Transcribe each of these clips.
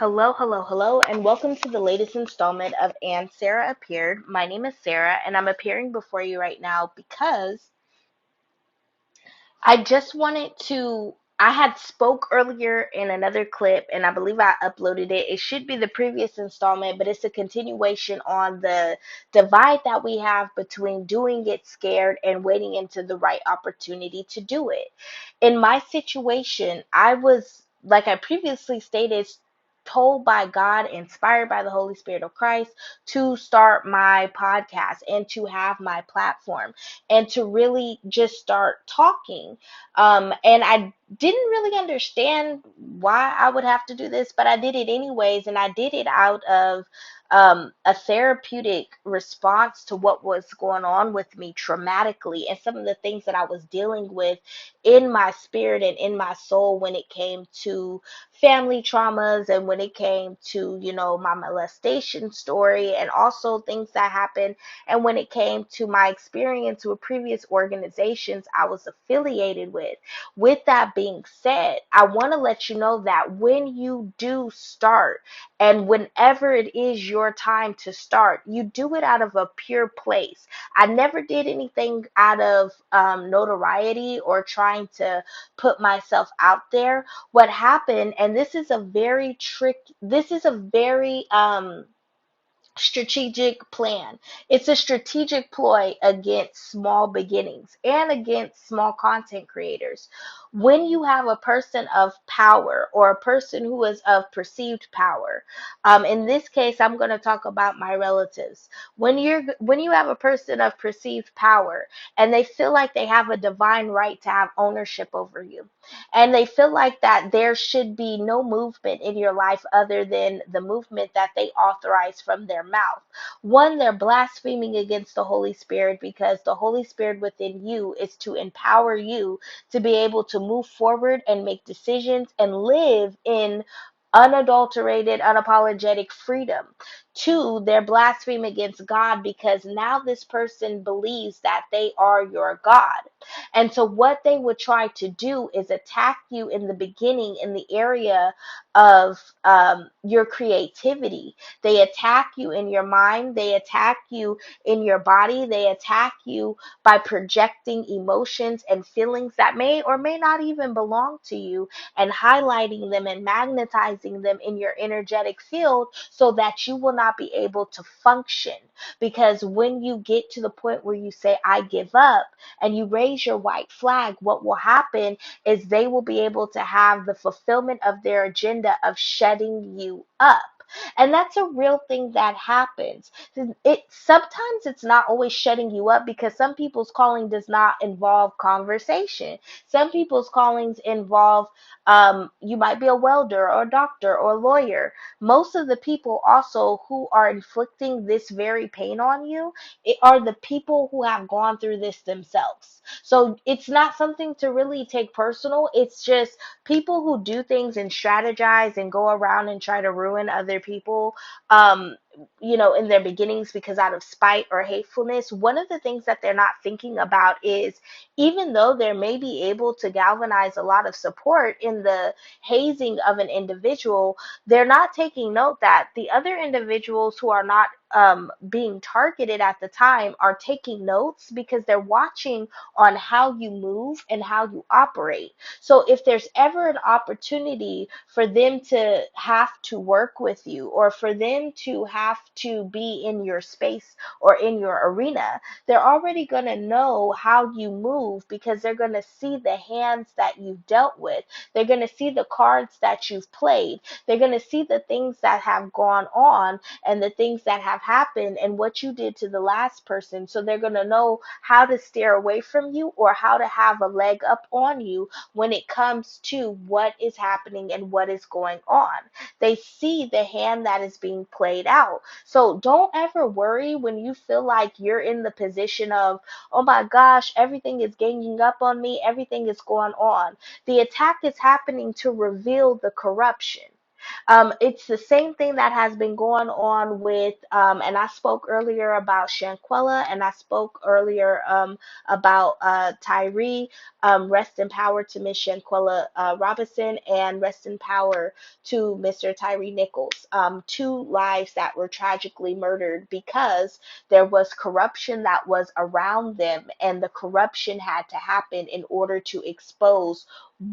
Hello, hello, hello, and welcome to the latest installment of And Sarah Appeared. My name is Sarah, and I'm appearing before you right now because I just wanted to. I had spoke earlier in another clip, and I believe I uploaded it. It should be the previous installment, but it's a continuation on the divide that we have between doing it scared and waiting into the right opportunity to do it. In my situation, I was, like I previously stated, told by God, inspired by the Holy Spirit of Christ, to start my podcast and to have my platform and to really just start talking. And I didn't really understand why I would have to do this, but I did it anyways, and I did it out of a therapeutic response to what was going on with me traumatically and some of the things that I was dealing with in my spirit and in my soul when it came to family traumas and when it came to, my molestation story and also things that happened and when it came to my experience with previous organizations I was affiliated with. With that being said, I want to let you know that when you do start and whenever it is your time to start, you do it out of a pure place. I never did anything out of notoriety or trying to put myself out there. What happened, and this is a very strategic plan. It's a strategic ploy against small beginnings and against small content creators. When you have a person of power or a person who is of perceived power, in this case, I'm going to talk about my relatives. When you have a person of perceived power and they feel like they have a divine right to have ownership over you, and they feel like that there should be no movement in your life other than the movement that they authorize from their mouth. One, they're blaspheming against the Holy Spirit because the Holy Spirit within you is to empower you to be able to move forward and make decisions and live in unadulterated, unapologetic freedom. Two, they're blaspheming against God because now this person believes that they are your God. And so what they would try to do is attack you in the beginning in the area of your creativity. They attack you in your mind. They attack you in your body. They attack you by projecting emotions and feelings that may or may not even belong to you and highlighting them and magnetizing them in your energetic field so that you will not be able to function. Because when you get to the point where you say, I give up, and you raise your white flag, what will happen is they will be able to have the fulfillment of their agenda of shutting you up. And that's a real thing that happens. Sometimes it's not always shutting you up because some people's calling does not involve conversation. Some people's callings involve you might be a welder or a doctor or a lawyer. Most of the people also who are inflicting this very pain on you are the people who have gone through this themselves. So it's not something to really take personal. It's just people who do things and strategize and go around and try to ruin other people, in their beginnings because out of spite or hatefulness. One of the things that they're not thinking about is even though they may be able to galvanize a lot of support in the hazing of an individual, they're not taking note that the other individuals who are not being targeted at the time are taking notes because they're watching on how you move and how you operate. So if there's ever an opportunity for them to have to work with you or for them to have to be in your space or in your arena, they're already going to know how you move because they're going to see the hands that you've dealt with. They're going to see the cards that you've played. They're going to see the things that have gone on and the things that have happened and what you did to the last person. So they're going to know how to steer away from you or how to have a leg up on you when it comes to what is happening and what is going on. They see the hand that is being played out. So don't ever worry when you feel like you're in the position of, oh my gosh, everything is ganging up on me, everything is going on. The attack is happening to reveal the corruption. It's the same thing that has been going on with, and I spoke earlier about Shanquella, and I spoke earlier about Tyree. Rest in power to Miss Shanquella Robinson, and rest in power to Mr. Tyree Nichols. Two lives that were tragically murdered because there was corruption that was around them, and the corruption had to happen in order to expose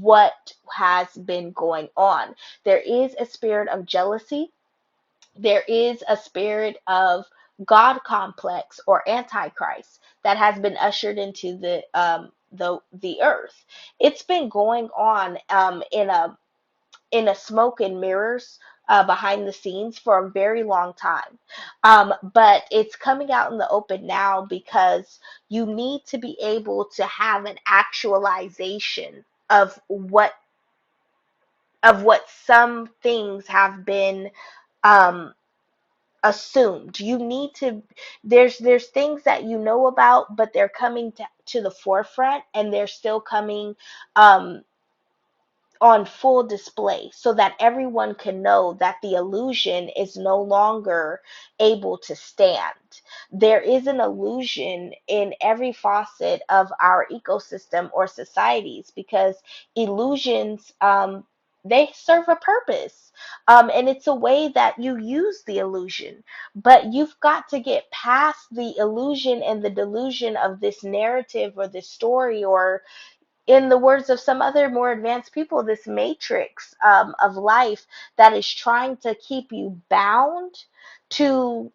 what has been going on. There is a spirit of jealousy. There is a spirit of God complex or antichrist that has been ushered into the earth. It's been going on in a smoke and mirrors behind the scenes for a very long time. But it's coming out in the open now because you need to be able to have an actualization of what some things have been um, assumed. You need to, there's things that you know about, but they're coming to the forefront, and they're still coming um, on full display so that everyone can know that the illusion is no longer able to stand. There is an illusion in every facet of our ecosystem or societies, because illusions, they serve a purpose. And it's a way that you use the illusion, but you've got to get past the illusion and the delusion of this narrative or this story, or in the words of some other more advanced people, this matrix of life that is trying to keep you bound to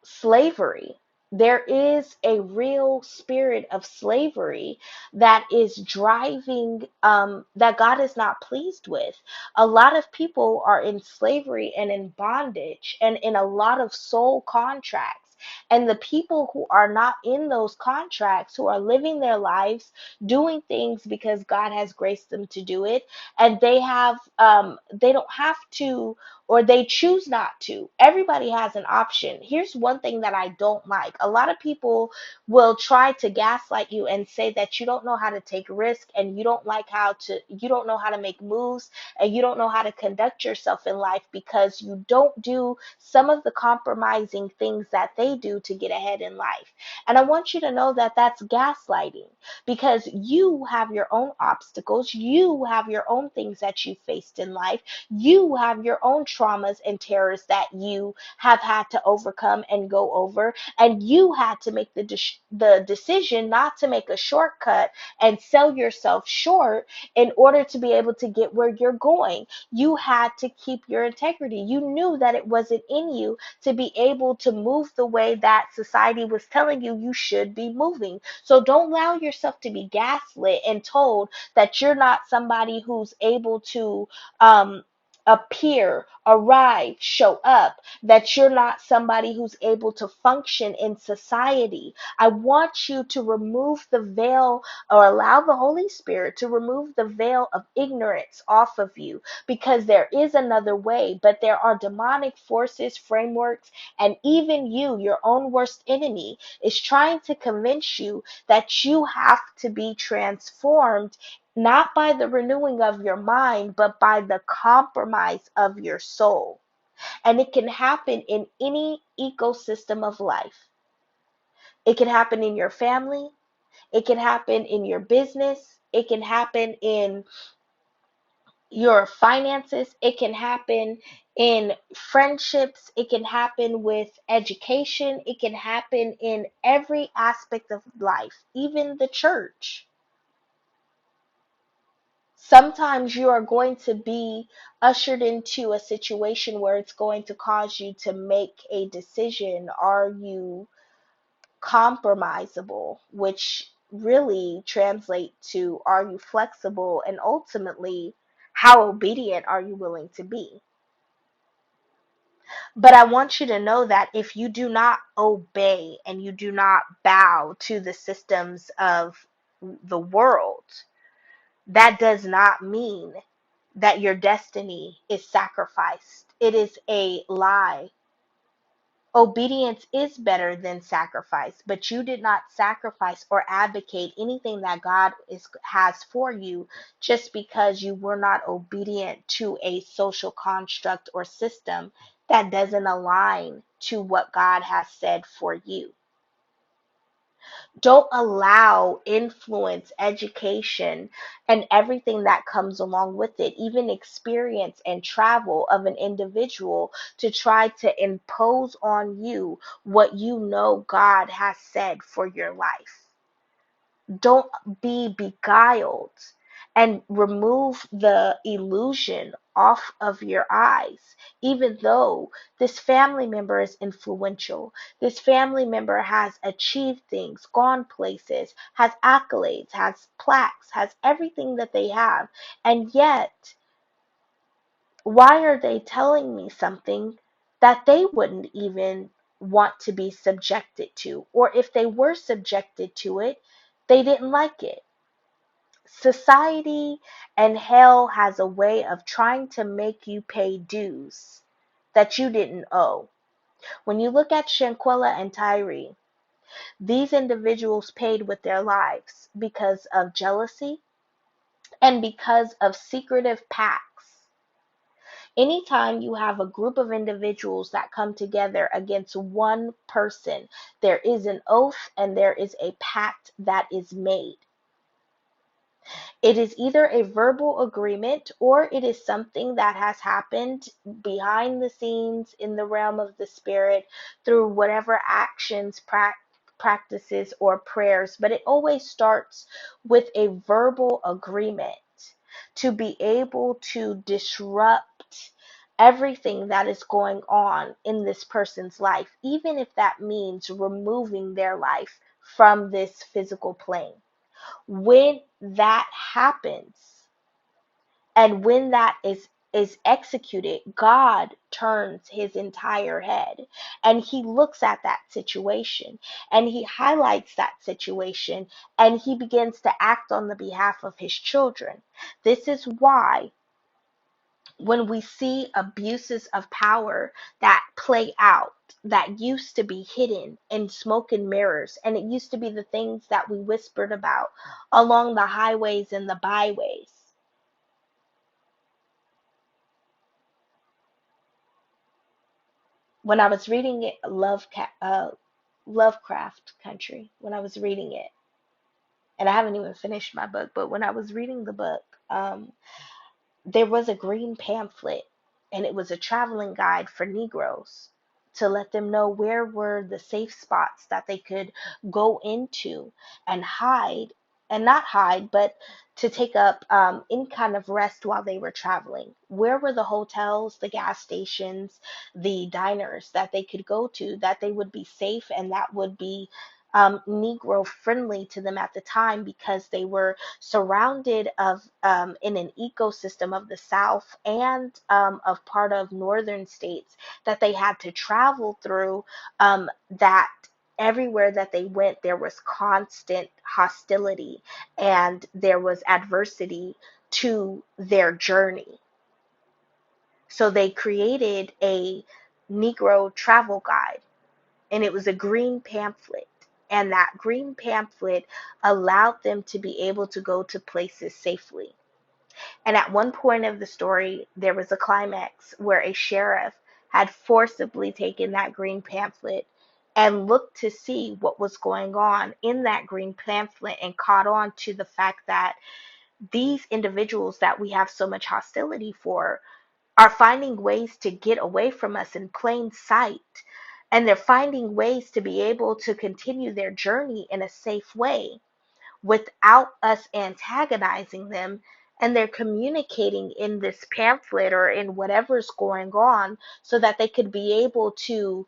slavery. There is a real spirit of slavery that is driving, that God is not pleased with. A lot of people are in slavery and in bondage and in a lot of soul contracts. And the people who are not in those contracts, who are living their lives, doing things because God has graced them to do it, and they don't have to, or they choose not to. Everybody has an option. Here's one thing that I don't like. A lot of people will try to gaslight you and say that you don't know how to take risk, and you don't know how to make moves, and you don't know how to conduct yourself in life because you don't do some of the compromising things that they do to get ahead in life. And I want you to know that that's gaslighting, because you have your own obstacles, you have your own things that you faced in life, you have your own traumas and terrors that you have had to overcome and go over, and you had to make the decision not to make a shortcut and sell yourself short in order to be able to get where you're going. You had to keep your integrity. You knew that it wasn't in you to be able to move the way that society was telling you you should be moving. So don't allow yourself to be gaslit and told that you're not somebody who's able to appear, arrive, show up, that you're not somebody who's able to function in society. I want you to remove the veil, or allow the Holy Spirit to remove the veil of ignorance off of you, because there is another way, but there are demonic forces, frameworks, and even you, your own worst enemy, is trying to convince you that you have to be transformed, not by the renewing of your mind, but by the compromise of your soul. And it can happen in any ecosystem of life. It can happen in your family. It can happen in your business. It can happen in your finances. It can happen in friendships. It can happen with education. It can happen in every aspect of life, even the church. Sometimes you are going to be ushered into a situation where it's going to cause you to make a decision. Are you compromisable? Which really translate to, are you flexible? And ultimately, how obedient are you willing to be? But I want you to know that if you do not obey and you do not bow to the systems of the world, that does not mean that your destiny is sacrificed. It is a lie. Obedience is better than sacrifice, but you did not sacrifice or advocate anything that has for you just because you were not obedient to a social construct or system that doesn't align to what God has said for you. Don't allow influence, education, and everything that comes along with it, even experience and travel of an individual, to try to impose on you what you know God has said for your life. Don't be beguiled, and remove the illusion off of your eyes. Even though this family member is influential, this family member has achieved things, gone places, has accolades, has plaques, has everything that they have, and yet, why are they telling me something that they wouldn't even want to be subjected to? Or if they were subjected to it, they didn't like it. Society and hell has a way of trying to make you pay dues that you didn't owe. When you look at Shanquella and Tyree, these individuals paid with their lives because of jealousy and because of secretive pacts. Anytime you have a group of individuals that come together against one person, there is an oath and there is a pact that is made. It is either a verbal agreement or it is something that has happened behind the scenes in the realm of the spirit through whatever actions, practices, or prayers. But it always starts with a verbal agreement to be able to disrupt everything that is going on in this person's life, even if that means removing their life from this physical plane. When that happens and when that is executed, God turns his entire head and he looks at that situation and he highlights that situation and he begins to act on the behalf of his children. This is why when we see abuses of power that play out, that used to be hidden in smoke and mirrors, and it used to be the things that we whispered about along the highways and the byways. When I was reading it, Lovecraft Country, when I was reading it, and I haven't even finished my book, but when I was reading the book, there was a green pamphlet, and it was a traveling guide for Negroes to let them know where were the safe spots that they could go into and hide, and not hide, but to take up any kind of rest while they were traveling. Where were the hotels, the gas stations, the diners that they could go to that they would be safe and that would be Negro friendly to them at the time, because they were surrounded of in an ecosystem of the South and of part of northern states that they had to travel through, that everywhere that they went there was constant hostility and there was adversity to their journey. So they created a Negro travel guide, and it was a green pamphlet. And that green pamphlet allowed them to be able to go to places safely. And at one point of the story, there was a climax where a sheriff had forcibly taken that green pamphlet and looked to see what was going on in that green pamphlet and caught on to the fact that these individuals that we have so much hostility for are finding ways to get away from us in plain sight. And they're finding ways to be able to continue their journey in a safe way without us antagonizing them. And they're communicating in this pamphlet or in whatever's going on so that they could be able to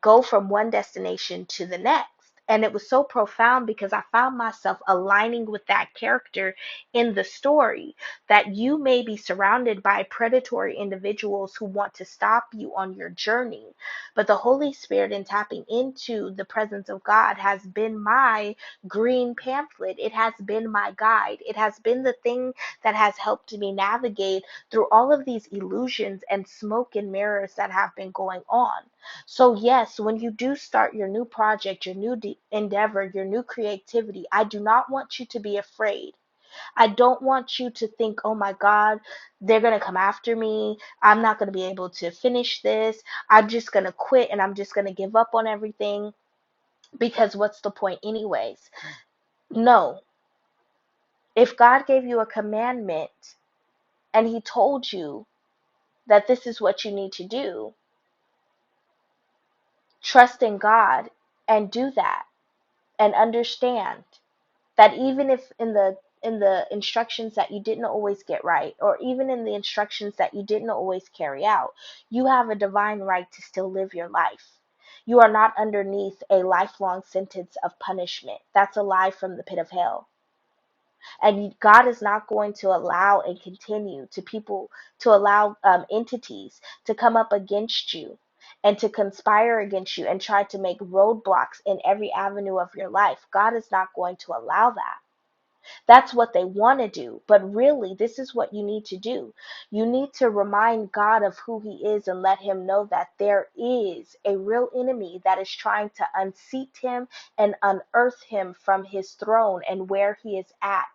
go from one destination to the next. And it was so profound because I found myself aligning with that character in the story, that you may be surrounded by predatory individuals who want to stop you on your journey. But the Holy Spirit, in tapping into the presence of God, has been my green pamphlet. It has been my guide. It has been the thing that has helped me navigate through all of these illusions and smoke and mirrors that have been going on. So, yes, when you do start your new project, your new endeavor, your new creativity, I do not want you to be afraid. I don't want you to think, oh my God, they're going to come after me. I'm not going to be able to finish this. I'm just going to quit and I'm just going to give up on everything because what's the point, anyways? No. If God gave you a commandment and He told you that this is what you need to do, trust in God and do that, and understand that even if in the instructions that you didn't always get right, or even in the instructions that you didn't always carry out, you have a divine right to still live your life. You are not underneath a lifelong sentence of punishment. That's a lie from the pit of hell. And God is not going to allow and continue to people to allow entities to come up against you and to conspire against you and try to make roadblocks in every avenue of your life. God is not going to allow that. That's what they want to do. But really, this is what you need to do. You need to remind God of who He is and let Him know that there is a real enemy that is trying to unseat Him and unearth Him from His throne and where He is at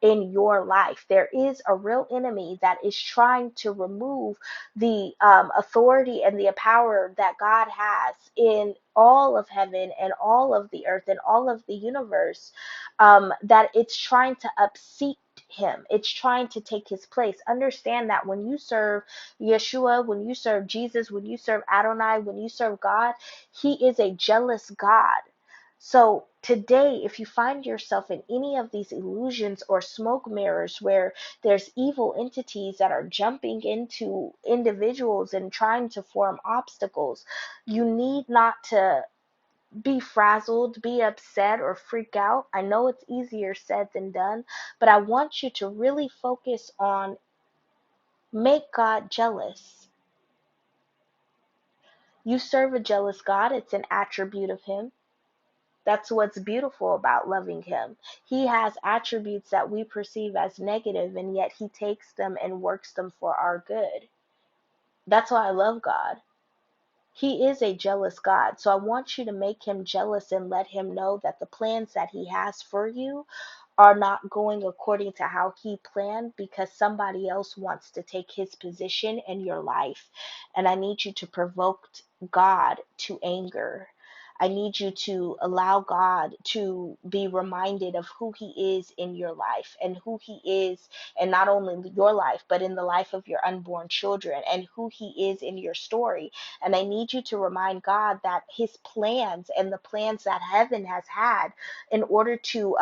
in your life. There is a real enemy that is trying to remove the authority and the power that God has in all of heaven and all of the earth and all of the universe, that it's trying to upseat him. It's trying to take his place. Understand that when you serve Yeshua, when you serve Jesus, when you serve Adonai, when you serve God, He is a jealous God. So today, if you find yourself in any of these illusions or smoke mirrors where there's evil entities that are jumping into individuals and trying to form obstacles, you need not to be frazzled, be upset, or freak out. I know it's easier said than done, but I want you to really focus on make God jealous. You serve a jealous God, it's an attribute of Him. That's what's beautiful about loving Him. He has attributes that we perceive as negative, and yet He takes them and works them for our good. That's why I love God. He is a jealous God. So I want you to make Him jealous and let Him know that the plans that He has for you are not going according to how He planned, because somebody else wants to take His position in your life. And I need you to provoke God to anger. I need you to allow God to be reminded of who He is in your life and who He is, and not only your life, but in the life of your unborn children, and who He is in your story. And I need you to remind God that His plans and the plans that heaven has had in order to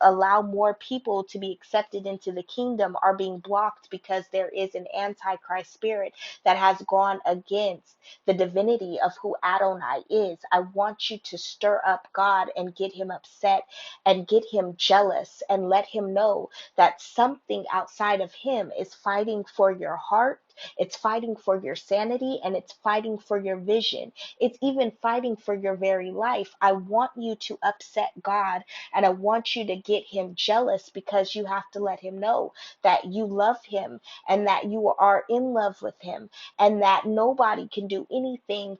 allow more people to be accepted into the kingdom are being blocked, because there is an antichrist spirit that has gone against the divinity of who Adonai is. I want you to stir up God and get Him upset and get Him jealous and let Him know that something outside of Him is fighting for your heart. It's fighting for your sanity, and it's fighting for your vision. It's even fighting for your very life. I want you to upset God, and I want you to get Him jealous, because you have to let Him know that you love Him and that you are in love with Him, and that nobody can do anything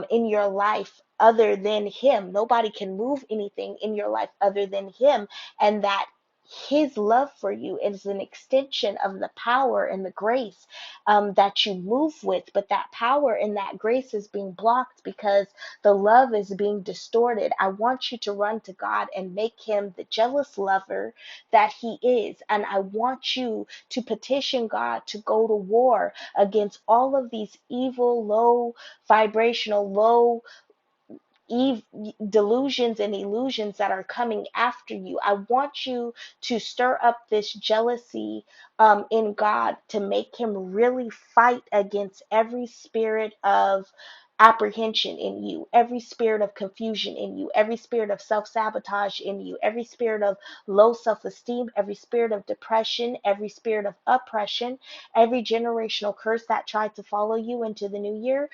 in your life other than Him. Nobody can move anything in your life other than Him, and that His love for you is an extension of the power and the grace that you move with. But that power and that grace is being blocked because the love is being distorted. I want you to run to God and make Him the jealous lover that He is. And I want you to petition God to go to war against all of these evil, low vibrational, low delusions and illusions that are coming after you. I want you to stir up this jealousy in God, to make Him really fight against every spirit of apprehension in you, every spirit of confusion in you, every spirit of self-sabotage in you, every spirit of low self-esteem, every spirit of depression, every spirit of oppression, every generational curse that tried to follow you into the new year,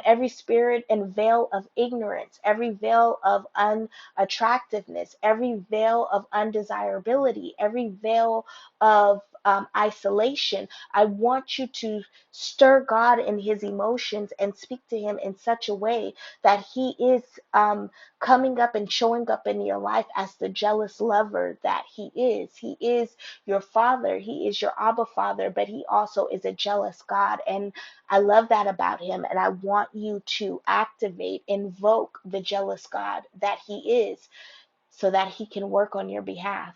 every spirit and veil of ignorance, every veil of unattractiveness, every veil of undesirability, every veil of isolation. I want you to stir God in his emotions and speak to him in such a way that he is coming up and showing up in your life as the jealous lover that he is. He is your father. He is your Abba Father, but he also is a jealous God. And I love that about him. And I want you to activate, invoke the jealous God that he is so that he can work on your behalf.